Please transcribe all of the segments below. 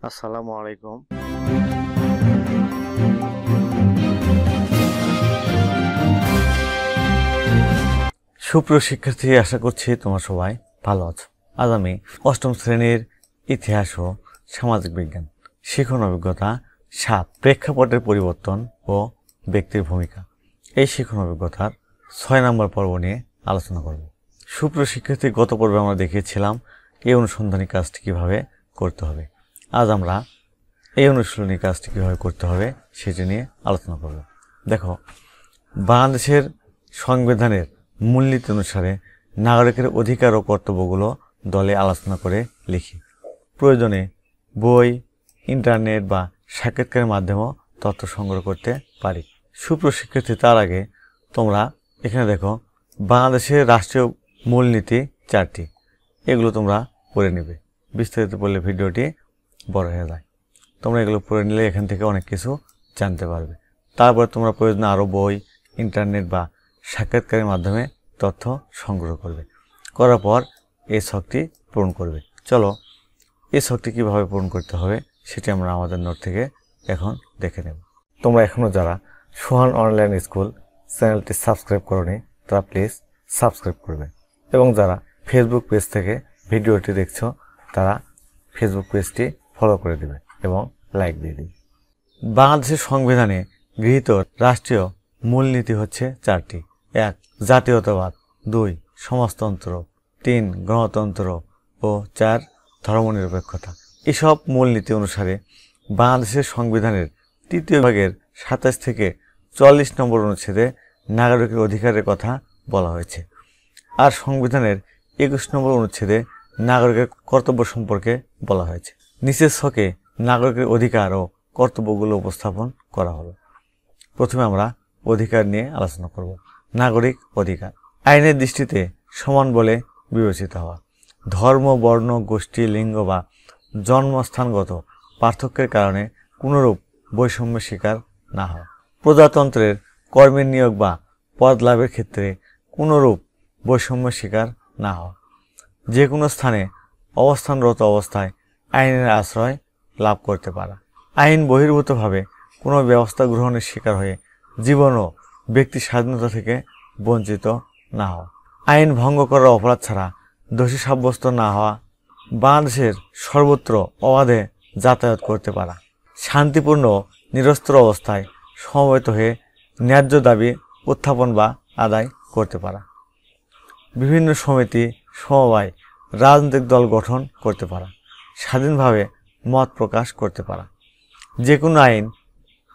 আসসালামু আলাইকুম। সুপ্রিয় শিক্ষার্থী, আশা করছি তোমরা সবাই ভালো আছো। আজ আমি অষ্টম শ্রেণীর ইতিহাস ও সামাজিক বিজ্ঞান শিখন অভিজ্ঞতা 7 প্রেক্ষাপটের পরিবর্তন ও ব্যক্তির ভূমিকা এই শিখন অভিজ্ঞতার 6 নম্বর পর্ব নিয়ে আলোচনা করব। সুপ্রিয় শিক্ষার্থী, গত পর্বে আমরা দেখিয়েছিলাম এই অনুসন্ধানী কাজটি কিভাবে করতে হবে। আজ আমরা এই অনুশীলনী কাজটি কীভাবে করতে হবে সেটি নিয়ে আলোচনা করব। দেখো, বাংলাদেশের সংবিধানের মূলনীতি অনুসারে নাগরিকের অধিকার ও কর্তব্যগুলো দলে আলোচনা করে লিখি। প্রয়োজনে বই, ইন্টারনেট বা সাক্ষাৎকারের মাধ্যমেও তথ্য সংগ্রহ করতে পারি। সুপ্রিয় শিক্ষার্থী, তার আগে তোমরা এখানে দেখো, বাংলাদেশের রাষ্ট্রীয় মূলনীতি 4টি। এগুলো তোমরা পড়ে নেবে। বিস্তারিত পড়লে ভিডিওটি বড় হয়ে যায়। তোমরা এগুলো পড়ে নিলে এখান থেকে অনেক কিছু জানতে পারবে। তারপর তোমরা প্রয়োজনে আরও বই, ইন্টারনেট বা সাক্ষাৎকারের মাধ্যমে তথ্য সংগ্রহ করবে। করার পর এই ছকটি পূরণ করবে। চলো, এই ছকটি কীভাবে পূরণ করতে হবে সেটি আমরা আমাদের নোট থেকে এখন দেখে নেব। তোমরা এখনও যারা সোহান অনলাইন স্কুল চ্যানেলটি সাবস্ক্রাইব করোনি তারা প্লিজ সাবস্ক্রাইব করবে, এবং যারা ফেসবুক পেজ থেকে ভিডিওটি দেখছো তারা ফেসবুক পেজটি ফলো করে দেবে এবং লাইক দিয়ে দিবে। বাংলাদেশের সংবিধানে গৃহীত রাষ্ট্রীয় মূলনীতি হচ্ছে 4টি। 1. জাতীয়তাবাদ, 2. সমাজতন্ত্র, 3. গণতন্ত্র ও 4. ধর্মনিরপেক্ষতা। এসব মূলনীতি অনুসারে বাংলাদেশের সংবিধানের 3য় ভাগের 27 থেকে 44 নম্বর অনুচ্ছেদে নাগরিকের অধিকারের কথা বলা হয়েছে, আর সংবিধানের 21 নম্বর অনুচ্ছেদে নাগরিকের কর্তব্য সম্পর্কে বলা হয়েছে। নিচের ছকে নাগরিকের অধিকার ও কর্তব্যগুলো উপস্থাপন করা হলো। প্রথমে আমরা অধিকার নিয়ে আলোচনা করব। নাগরিক অধিকার: আইনের দৃষ্টিতে সমান বলে বিবেচিত হওয়া, ধর্ম, বর্ণ, গোষ্ঠী, লিঙ্গ বা জন্মস্থানগত পার্থক্যের কারণে কোনোরূপ বৈষম্যের শিকার না হওয়া, প্রজাতন্ত্রের কর্মের নিয়োগ বা পদ লাভের ক্ষেত্রে কোনোরূপ বৈষম্যের শিকার না হওয়া, যে কোনো স্থানে অবস্থানরত অবস্থায় আইনের আশ্রয় লাভ করতে পারা, আইন বহির্ভূতভাবে কোনো ব্যবস্থা গ্রহণের শিকার হয়ে জীবন ও ব্যক্তি স্বাধীনতা থেকে বঞ্চিত না হওয়া, আইন ভঙ্গ করার অপরাধ ছাড়া দোষী সাব্যস্ত না হওয়া, বাংলাদেশের সর্বত্র অবাধে যাতায়াত করতে পারা, শান্তিপূর্ণ নিরস্ত্র অবস্থায় সমবেত হয়ে ন্যায্য দাবি উত্থাপন বা আদায় করতে পারা, বিভিন্ন সমিতি, সমবায়, রাজনৈতিক দল গঠন করতে পারা, স্বাধীনভাবে মত প্রকাশ করতে পারা, যে কোনো আইন,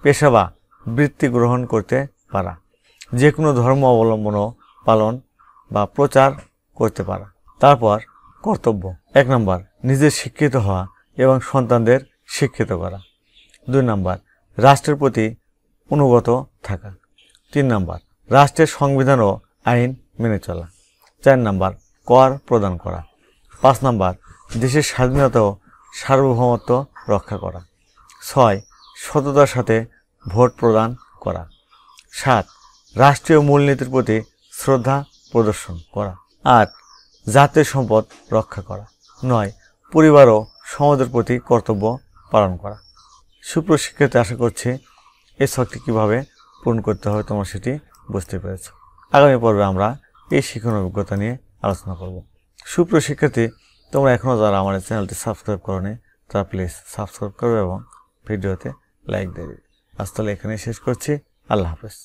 পেশা বা বৃত্তি গ্রহণ করতে পারা, যে কোনো ধর্ম অবলম্বন পালন বা প্রচার করতে পারা। তারপর কর্তব্য: 1 নম্বর, নিজে শিক্ষিত হওয়া এবং সন্তানদের শিক্ষিত করা। 2 নম্বর, রাষ্ট্রের প্রতি অনুগত থাকা। 3 নম্বর, রাষ্ট্রের সংবিধান ও আইন মেনে চলা। 4 নম্বর, কর প্রদান করা। 5 নম্বর, দেশের স্বাধীনতা ও সার্বভৌমত্ব রক্ষা করা। 6. সততার সাথে ভোট প্রদান করা। 7. রাষ্ট্রীয় মূলনীতির প্রতি শ্রদ্ধা প্রদর্শন করা। 8. জাতীয় সম্পদ রক্ষা করা। 9. পরিবার ও সমাজের প্রতি কর্তব্য পালন করা। সুপ্রিয় শিক্ষার্থী, আশা করছি এই ছকটি কীভাবে পূরণ করতে হবে তোমরা সেটি বুঝতে পেরেছ। আগামী পর্বে আমরা এই শিক্ষণ অভিজ্ঞতা নিয়ে আলোচনা করব। সুপ্রিয় শিক্ষার্থী, তোমরা এখনও যারা আমার চ্যানেলটি সাবস্ক্রাইব করোনি তারা প্লিজ সাবস্ক্রাইব করবে এবং ভিডিওতে লাইক দিয়ে দেবে। আজ তাহলে এখানেই শেষ করছি। আল্লাহ হাফেজ।